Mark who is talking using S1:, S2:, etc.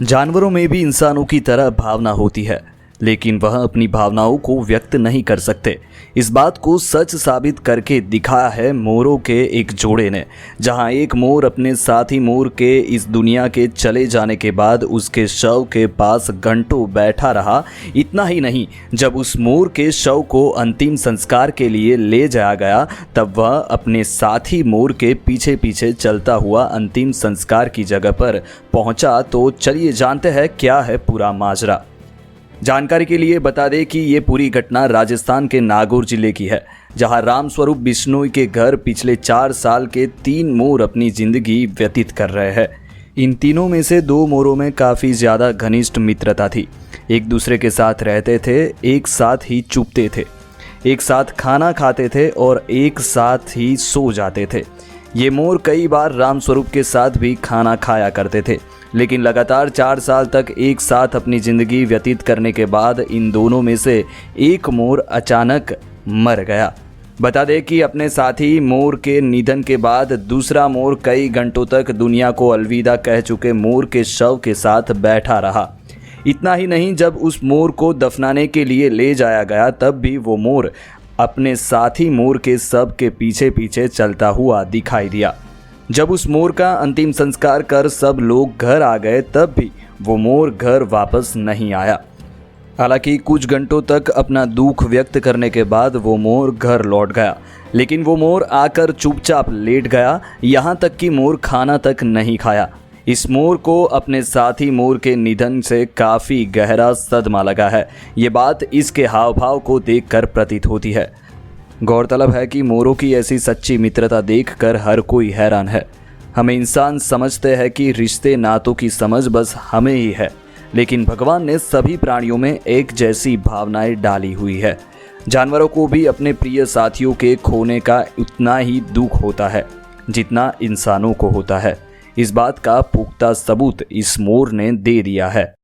S1: जानवरों में भी इंसानों की तरह भावना होती है, लेकिन वह अपनी भावनाओं को व्यक्त नहीं कर सकते। इस बात को सच साबित करके दिखाया है मोरों के एक जोड़े ने, जहां एक मोर अपने साथी मोर के इस दुनिया के चले जाने के बाद उसके शव के पास घंटों बैठा रहा। इतना ही नहीं, जब उस मोर के शव को अंतिम संस्कार के लिए ले जाया गया, तब वह अपने साथी मोर के पीछे पीछे चलता हुआ अंतिम संस्कार की जगह पर पहुंचा। तो चलिए जानते हैं क्या है पूरा माजरा। जानकारी के लिए बता दें कि ये पूरी घटना राजस्थान के नागौर जिले की है, जहां रामस्वरूप बिश्नोई के घर पिछले 4 साल के 3 मोर अपनी जिंदगी व्यतीत कर रहे हैं। इन तीनों में से 2 मोरों में काफ़ी ज़्यादा घनिष्ठ मित्रता थी। एक दूसरे के साथ रहते थे, एक साथ ही चुपते थे, एक साथ खाना खाते थे और एक साथ ही सो जाते थे। ये मोर कई बार रामस्वरूप के साथ भी खाना खाया करते थे, लेकिन लगातार 4 साल तक एक साथ अपनी ज़िंदगी व्यतीत करने के बाद इन दोनों में से एक मोर अचानक मर गया। बता दें कि अपने साथी मोर के निधन के बाद दूसरा मोर कई घंटों तक दुनिया को अलविदा कह चुके मोर के शव के साथ बैठा रहा। इतना ही नहीं, जब उस मोर को दफनाने के लिए ले जाया गया, तब भी वो मोर अपने साथी मोर के शव के पीछे पीछे चलता हुआ दिखाई दिया। जब उस मोर का अंतिम संस्कार कर सब लोग घर आ गए, तब भी वो मोर घर वापस नहीं आया। हालांकि कुछ घंटों तक अपना दुख व्यक्त करने के बाद वो मोर घर लौट गया, लेकिन वो मोर आकर चुपचाप लेट गया। यहाँ तक कि मोर खाना तक नहीं खाया। इस मोर को अपने साथी मोर के निधन से काफ़ी गहरा सदमा लगा है। ये बात इसके हाव भाव को देखकर प्रतीत होती है। गौरतलब है कि मोरों की ऐसी सच्ची मित्रता देखकर हर कोई हैरान है। हमें इंसान समझते हैं कि रिश्ते नातों की समझ बस हमें ही है, लेकिन भगवान ने सभी प्राणियों में एक जैसी भावनाएं डाली हुई है। जानवरों को भी अपने प्रिय साथियों के खोने का उतना ही दुख होता है जितना इंसानों को होता है। इस बात का पुख्ता सबूत इस मोर ने दे दिया है।